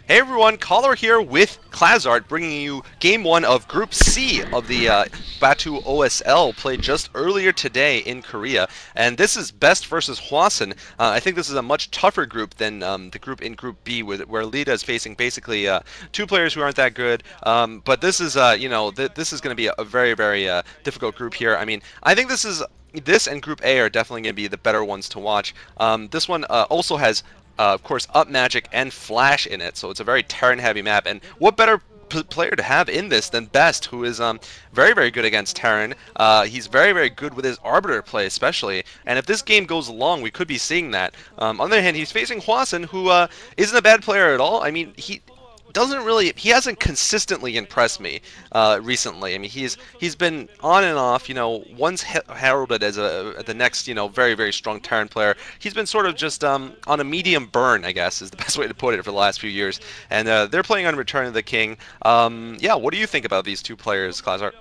Hey everyone, Caller here with Klazart, bringing you Game 1 of Group C of the Batoo OSL, played just earlier today in Korea. And this is Best versus Hwasin. I think this is a much tougher group than the group in Group B, where Lita is facing basically two players who aren't that good. But this is, this is going to be a very, very difficult group here. I mean, I think this and Group A are definitely going to be the better ones to watch. This one also has of course, Up Magic and Flash in it, so it's a very Terran-heavy map. And what better player to have in this than Best, who is very, very good against Terran. He's very, very good with his Arbiter play, especially. And if this game goes long, we could be seeing that. On the other hand, he's facing Hwasin, who isn't a bad player at all. I mean, he hasn't consistently impressed me recently. I mean, he's been on and off, once heralded as the next, very, very strong Terran player. He's been sort of just on a medium burn, I guess, is the best way to put it for the last few years. And they're playing on Return of the King. Yeah, what do you think about these two players, Klazart?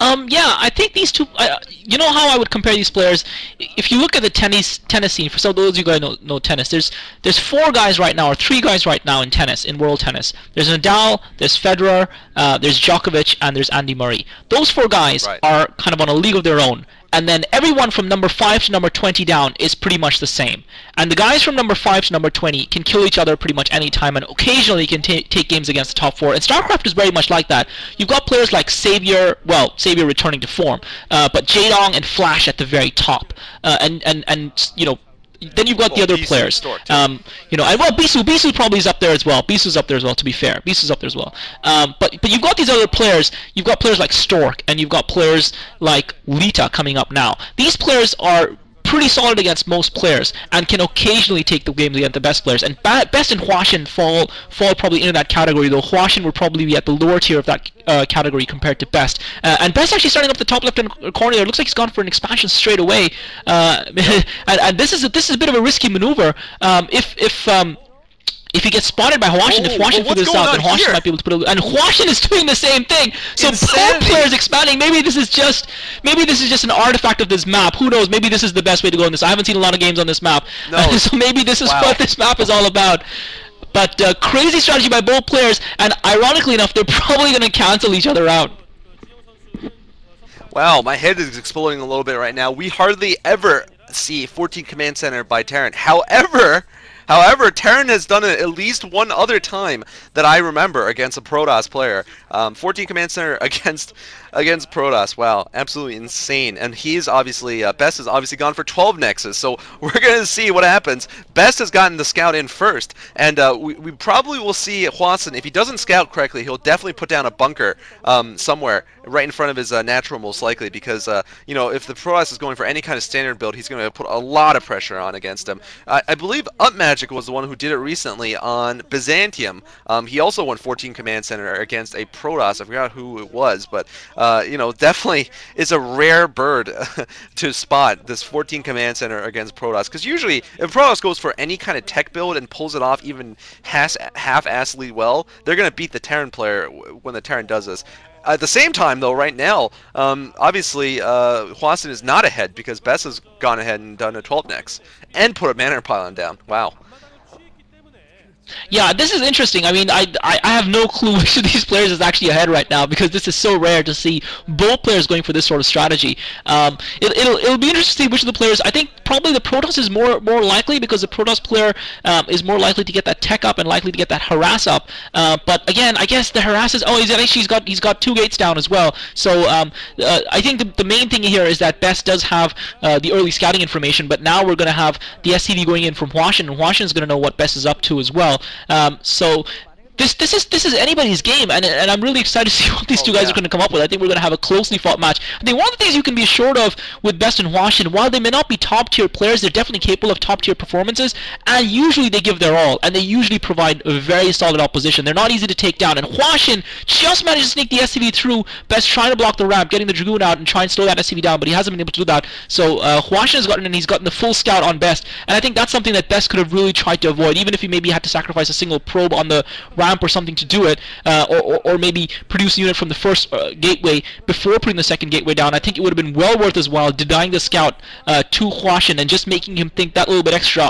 Yeah, I think these two. You know how I would compare these players? If you look at the tennis scene, for some of those of you guys know tennis, there's four guys right now, or three guys right now in tennis, in world tennis. There's Nadal, there's Federer, there's Djokovic, and there's Andy Murray. Those four guys are kind of on a league of their own. And then everyone from number 5 to number 20 down is pretty much the same. And the guys from number 5 to number 20 can kill each other pretty much any time, and occasionally can take games against the top 4. And StarCraft is very much like that. You've got players like Savior, well, Savior returning to form, but Jaedong and Flash at the very top. Then you've got the other players. And well, Bisu probably is up there as well. Bisu's up there as well, to be fair. Bisu's up there as well. But you've got these other players. You've got players like Stork, and you've got players like Lita coming up now. These players are pretty solid against most players and can occasionally take the games against the best players. And Best and Hwasin fall probably into that category, though Hwasin would probably be at the lower tier of that category compared to Best. And Best actually starting up the top left-hand corner there. It looks like he's gone for an expansion straight away. And this is a bit of a risky maneuver. If he gets spotted by Hwasin, if Hwasin figures out, then Hwasin might be able to put a... And Hwasin is doing the same thing! So both players expanding. Maybe this is just an artifact of this map. Who knows? Maybe this is the best way to go in this. I haven't seen a lot of games on this map. No. So maybe this is what this map is all about. But crazy strategy by both players, and ironically enough, they're probably going to cancel each other out. Wow, my head is exploding a little bit right now. We hardly ever see 14 Command Center by Terran. However, Terran has done it at least one other time that I remember against a Protoss player. 14 Command Center against Protoss. Wow, absolutely insane. And he's obviously, Best has obviously gone for 12 Nexus, so we're going to see what happens. Best has gotten the scout in first, and we probably will see Hwasin. If he doesn't scout correctly, he'll definitely put down a bunker somewhere right in front of his natural, most likely, because, if the Protoss is going for any kind of standard build, he's going to put a lot of pressure on against him. I believe Up Magic was the one who did it recently on Byzantium. He also won 14 Command Center against a Protoss. I forgot who it was, but definitely it's a rare bird to spot, this 14 Command Center against Protoss. Because usually, if Protoss goes for any kind of tech build and pulls it off even half-assedly well, they're going to beat the Terran player when the Terran does this. At the same time, though, right now, obviously, Hwasin is not ahead because Best has gone ahead and done a 12 next and put a Manor Pylon down. Wow. Yeah, this is interesting. I mean, I have no clue which of these players is actually ahead right now, because this is so rare to see both players going for this sort of strategy. It'll be interesting to see which of the players. I think probably the Protoss is more likely, because the Protoss player is more likely to get that tech up and likely to get that harass up. But again, I guess the harass is he's got 2 gates down as well. So I think the main thing here is that Best does have the early scouting information, but now we're going to have the SCV going in from Hwasin, and Hwasin is going to know what Best is up to as well. So this is anybody's game, and I'm really excited to see what these two guys are going to come up with. I think we're going to have a closely fought match. I think one of the things you can be assured of with Best and Hwasin, while they may not be top tier players, they're definitely capable of top tier performances, and usually they give their all, and they usually provide a very solid opposition. They're not easy to take down, and Hwasin just managed to sneak the SCV through. Best trying to block the ramp, getting the Dragoon out and trying to slow that SCV down, but he hasn't been able to do that. So Hwasin has gotten in, he's gotten the full scout on Best, and I think that's something that Best could have really tried to avoid, even if he maybe had to sacrifice a single probe on the ramp ramp or something to do it, or maybe produce a unit from the first gateway before putting the second gateway down, I think it would have been well worth as well denying the scout to Hwasin and just making him think that little bit extra.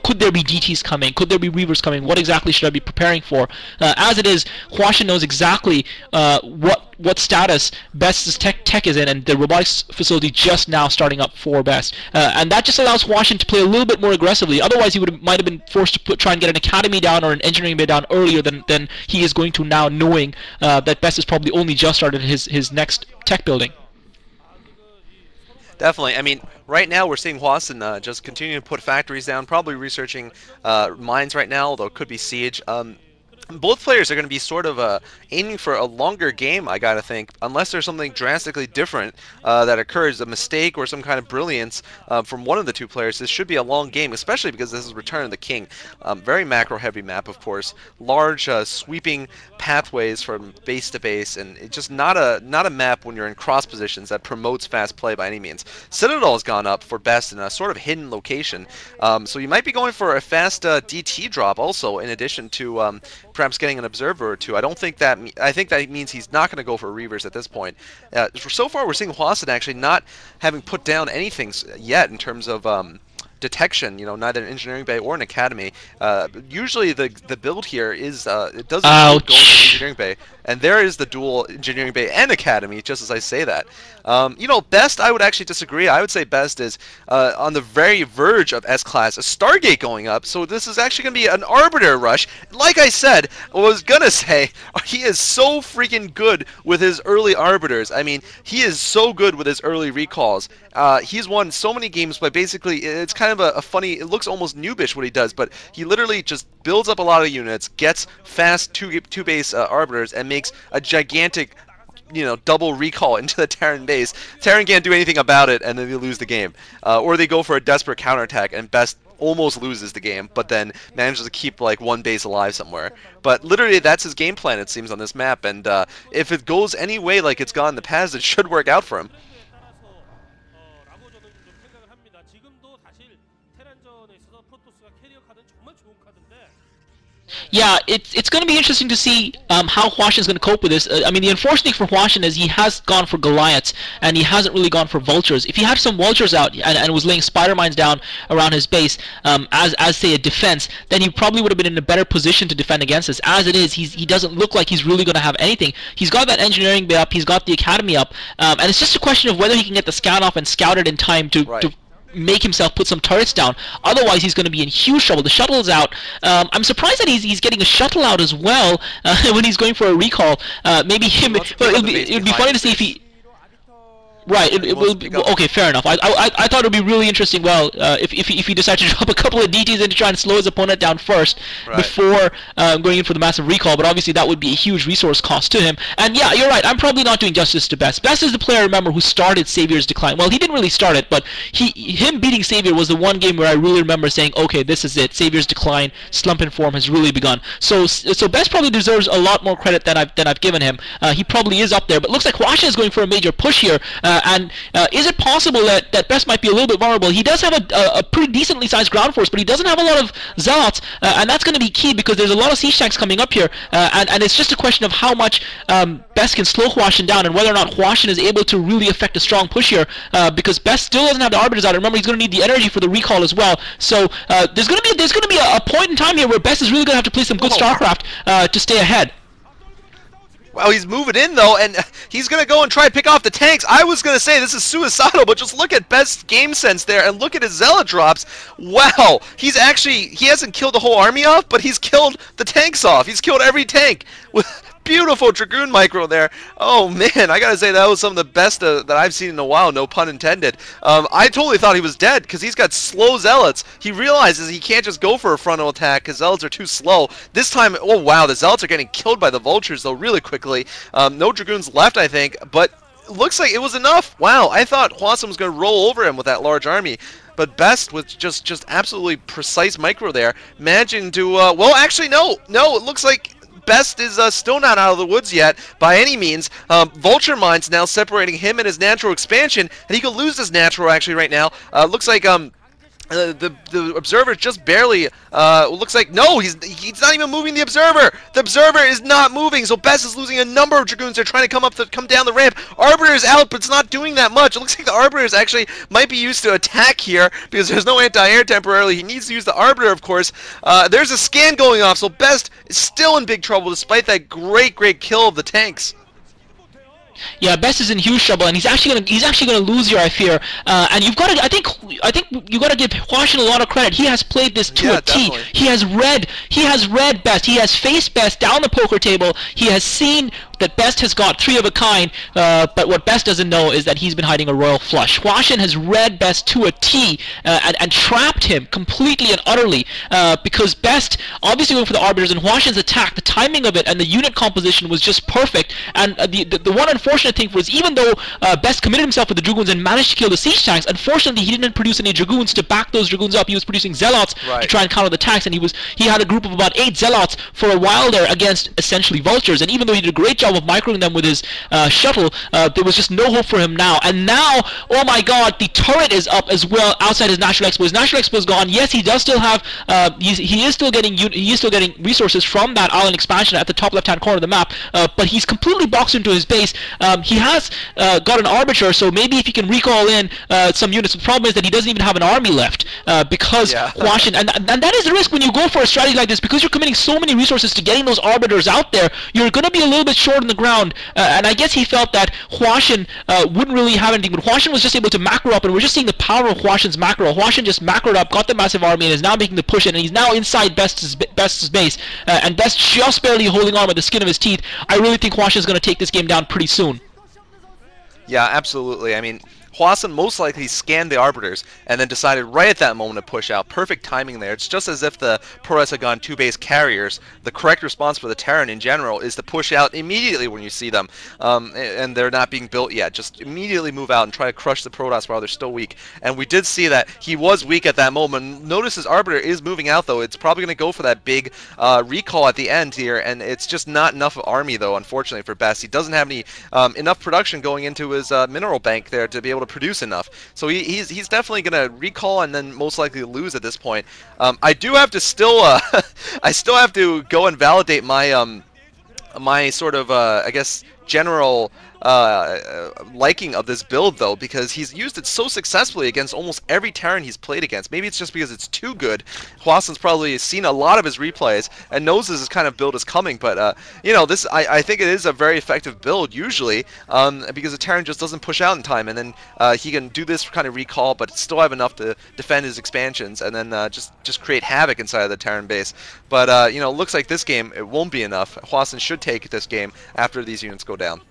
Could there be DTs coming? Could there be Reavers coming? What exactly should I be preparing for? As it is, Hwasin knows exactly what status Best's tech is in, and the robotics facility just now starting up for Best, and that just allows Hwasin to play a little bit more aggressively. Otherwise, he might have been forced to try and get an academy down or an engineering bay down earlier than he is going to now, knowing that Best has probably only just started his next tech building. Definitely. I mean, right now we're seeing Hwasin just continuing to put factories down, probably researching mines right now, although it could be siege. Both players are going to be sort of aiming for a longer game, I gotta think, unless there's something drastically different that occurs, a mistake or some kind of brilliance from one of the two players. This should be a long game, especially because this is Return of the King. Very macro-heavy map, of course. Large, sweeping pathways from base to base, and it's just not a map when you're in cross positions that promotes fast play by any means. Citadel has gone up for Best in a sort of hidden location, so you might be going for a fast DT drop also, in addition to perhaps getting an observer or two. I think that means he's not going to go for Reavers at this point. So far, we're seeing Hwasin actually not having put down anything yet in terms of detection, neither an engineering bay or an academy. Usually the build here is it does include going to an engineering bay, and there is the dual engineering bay and academy, just as I say that. Best, I would actually disagree. I would say Best is on the very verge of S-Class, a Stargate going up, so this is actually going to be an Arbiter rush. Like I said, I was going to say, he is so freaking good with his early Arbiters. I mean, he is so good with his early recalls. He's won so many games by basically, it's kind of a funny, it looks almost noobish what he does, but he literally just builds up a lot of units, gets fast two base Arbiters, and makes a gigantic double recall into the Terran base. Terran can't do anything about it, and then they lose the game. Or they go for a desperate counterattack, and Best almost loses the game, but then manages to keep like one base alive somewhere. But literally, that's his game plan, it seems, on this map, and if it goes any way like it's gone in the past, it should work out for him. Yeah, it's going to be interesting to see how Hwasin is going to cope with this. I mean, the unfortunate thing for Hwasin is he has gone for Goliaths, and he hasn't really gone for Vultures. If he had some Vultures out and was laying Spider Mines down around his base as say a defense, then he probably would have been in a better position to defend against this. As it is, he doesn't look like he's really going to have anything. He's got that engineering bay up, he's got the academy up, and it's just a question of whether he can get the scout off and scout it in time to make himself put some turrets down. Otherwise, he's going to be in huge trouble. The shuttle is out. I'm surprised that he's getting a shuttle out as well when he's going for a recall. Maybe him. It'd be funny to see if he. Right, it will be, okay, fair enough. I thought it would be really interesting, if he decides to drop a couple of DTs in to try and slow his opponent down first before going in for the massive recall, but obviously that would be a huge resource cost to him. And yeah, you're right, I'm probably not doing justice to Best. Best is the player, remember, who started Savior's decline. Well, he didn't really start it, but him beating Savior was the one game where I really remember saying, okay, this is it, Savior's decline, slump in form has really begun. So Best probably deserves a lot more credit than I've given him. He probably is up there, but looks like Hwasin is going for a major push here. And is it possible that Best might be a little bit vulnerable? He does have a pretty decently sized ground force, but he doesn't have a lot of Zealots, and that's going to be key because there's a lot of siege tanks coming up here, and it's just a question of how much Best can slow Hwasin down and whether or not Hwasin is able to really affect a strong push here, because Best still doesn't have the Arbiters out. Remember, he's going to need the energy for the recall as well. So there's going to be a point in time here where Best is really going to have to play some good StarCraft to stay ahead. Wow, he's moving in, though, and he's going to go and try and pick off the tanks. I was going to say this is suicidal, but just look at Best's game sense there, and look at his Zealot drops. Wow, he hasn't killed the whole army off, but he's killed the tanks off. He's killed every tank with beautiful Dragoon micro there. Oh, man, I got to say that was some of the best that I've seen in a while, no pun intended. I totally thought he was dead because he's got slow Zealots. He realizes he can't just go for a frontal attack because Zealots are too slow. This time, oh, wow, the Zealots are getting killed by the Vultures, though, really quickly. No Dragoons left, I think, but looks like it was enough. Wow, I thought Hwasin was going to roll over him with that large army. But Best with just absolutely precise micro there, managing to, well, actually, no, it looks like Best is still not out of the woods yet, by any means. Vulture Mines now separating him and his natural expansion, and he could lose his natural, actually, right now. Looks like, the observer just barely looks like no, he's not even moving the observer. The observer is not moving, so Best is losing a number of dragoons. They're trying to come down the ramp. Arbiter is out, but it's not doing that much. It looks like the Arbiters actually might be used to attack here because there's no anti-air temporarily. He needs to use the Arbiter, of course. There's a scan going off, so Best is still in big trouble despite that great kill of the tanks. Yeah, Best is in huge trouble, and he's actually gonna lose here, I fear. And you've got to, I think you got to give Hwasin a lot of credit. He has played this to a T. Definitely. He has read Best. He has faced Best down the poker table. He has seen that Best has got three of a kind, but what Best doesn't know is that he's been hiding a royal flush. Hwasin has read Best to a T and trapped him completely and utterly because Best obviously went for the Arbiters, and Hwasin's attack, the timing of it and the unit composition was just perfect. And the one unfortunate thing was, even though Best committed himself with the Dragoons and managed to kill the siege tanks, unfortunately he didn't produce any Dragoons to back those Dragoons up. He was producing Zealots to try and counter the tanks, and he had a group of about 8 Zealots for a while there against essentially Vultures, and even though he did a great job of microing them with his shuttle, there was just no hope for him now. And now, oh my god, the turret is up as well outside his Natural Expo. His Natural Expo is gone. Yes, he does still have, he is still getting resources from that island expansion at the top left-hand corner of the map, but he's completely boxed into his base. He has got an Arbiter, so maybe if he can recall in some units. The problem is that he doesn't even have an army left because Hwasin, and that is the risk when you go for a strategy like this, because you're committing so many resources to getting those Arbiters out there. You're going to be a little bit short on the ground, and I guess he felt that Hwasin wouldn't really have anything, but Hwasin was just able to macro up, and we're just seeing the power of Hwasin's macro. Hwasin just macroed up, got the massive army, and is now making the push in, and he's now inside Best's base, and Best just barely holding on by the skin of his teeth. I really think Hwasin is going to take this game down pretty soon. Yeah, absolutely. I mean, Hwasin most likely scanned the Arbiters and then decided right at that moment to push out. Perfect timing there. It's just as if the Pro-Res had gone 2 base carriers. The correct response for the Terran in general is to push out immediately when you see them, and they're not being built yet. Just immediately move out and try to crush the Protoss while they're still weak. And we did see that he was weak at that moment. Notice his Arbiter is moving out, though. It's probably going to go for that big recall at the end here, and it's just not enough army, though, unfortunately, for Best. He doesn't have any enough production going into his mineral bank there to be able to produce enough. So he's definitely going to recall and then most likely lose at this point. I do have to still I still have to go and validate my my sort of I guess general liking of this build, though, because he's used it so successfully against almost every Terran he's played against. Maybe it's just because it's too good. Hwasin's probably seen a lot of his replays and knows this kind of build is coming, but you know, this I think it is a very effective build usually, because the Terran just doesn't push out in time, and then he can do this kind of recall but still have enough to defend his expansions, and then just create havoc inside of the Terran base. But you know, looks like this game it won't be enough. Hwasin should take this game after these units go down.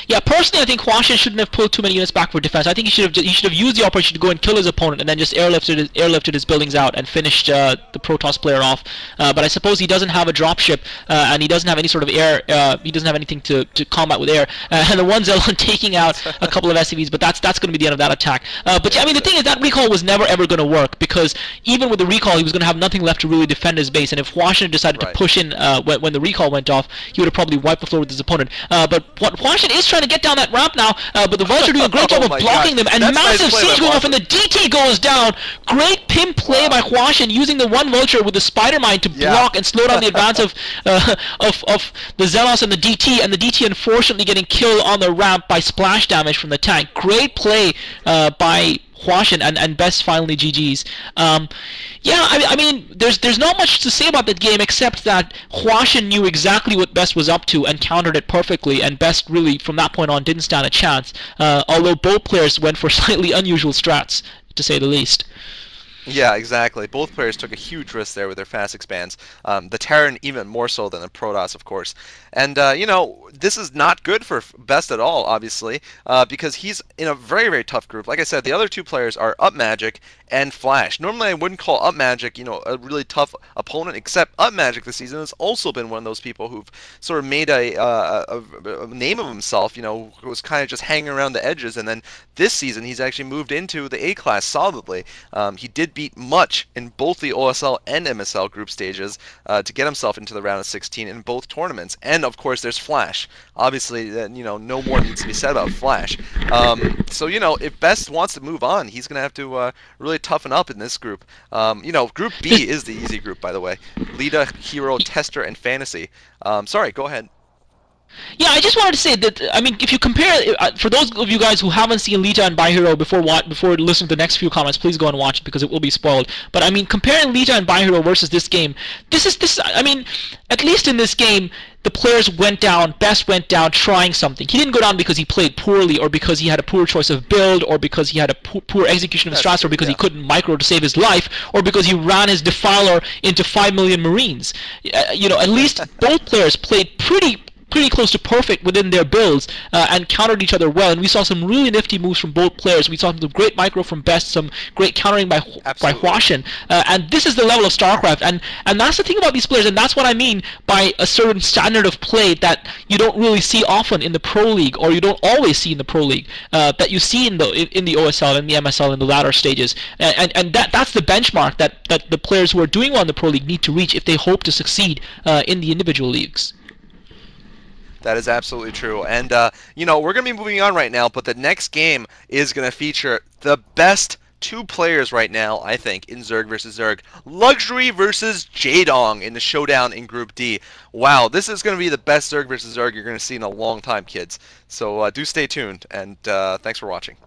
Yeah, personally, I think Hwasin shouldn't have pulled too many units back for defense. I think he should have used the opportunity to go and kill his opponent, and then just airlifted his buildings out and finished the Protoss player off. But I suppose he doesn't have a dropship, and he doesn't have any sort of air. He doesn't have anything to combat with air. And the one Zealot taking out a couple of SCVs, but that's going to be the end of that attack. But yeah, I mean, the thing is that recall was never ever going to work, because even with the recall, he was going to have nothing left to really defend his base. And if Hwasin had decided to push in when the recall went off, he would have probably wiped the floor with his opponent. But what Hwasin is trying to get down that ramp now, but the Vulture doing a great job of blocking them, and massive siege going off, and the DT goes down. Great pin play by Hwasin, using the one Vulture with the Spider Mine to block and slow down the advance of the Zealots and the DT unfortunately getting killed on the ramp by splash damage from the tank. Great play by Hwasin, and Best finally GG's. Yeah, I mean, there's not much to say about that game except that Hwasin knew exactly what Best was up to and countered it perfectly, and Best really, from that point on, didn't stand a chance, although both players went for slightly unusual strats, to say the least. Yeah, exactly. Both players took a huge risk there with their fast expands. The Terran even more so than the Protoss, of course. And, you know, this is not good for Best at all, obviously, because he's in a very, very tough group. Like I said, the other two players are Up Magic and Flash. Normally I wouldn't call Up Magic, you know, a really tough opponent, except Up Magic this season has also been one of those people who've sort of made a name of himself, you know, who was kind of just hanging around the edges, and then this season he's actually moved into the A-class solidly. He did beat much in both the OSL and MSL group stages to get himself into the round of 16 in both tournaments. And of course, there's Flash. Obviously, no more needs to be said about Flash. So if Best wants to move on, he's gonna have to really toughen up in this group. Group B is the easy group, by the way. Lita, Hero, Tester, and Fantasy. Sorry, go ahead. Yeah, I just wanted to say that, I mean, if you compare, for those of you guys who haven't seen Lita and Byhero before listening to the next few comments, please go and watch it because it will be spoiled. But I mean, comparing Lita and Byhero versus this game, I mean, at least in this game, the players went down, Best went down trying something. He didn't go down because he played poorly or because he had a poor choice of build or because he had a poor execution of his strats or because he couldn't micro to save his life or because he ran his Defiler into 5 million Marines. At least both players played pretty close to perfect within their builds and countered each other well, and we saw some really nifty moves from both players. We saw some great micro from Best, some great countering by Hwasin, and this is the level of StarCraft, and that's the thing about these players, and that's what I mean by a certain standard of play that you don't really see often in the Pro League, or you don't always see in the Pro League, that you see in the OSL and the MSL in the latter stages, and that's the benchmark that the players who are doing well in the Pro League need to reach if they hope to succeed in the individual leagues. That is absolutely true. And, we're going to be moving on right now, but the next game is going to feature the best two players right now, I think, in Zerg versus Zerg. Luxury versus Jaedong in the showdown in Group D. Wow, this is going to be the best Zerg versus Zerg you're going to see in a long time, kids. So do stay tuned, and thanks for watching.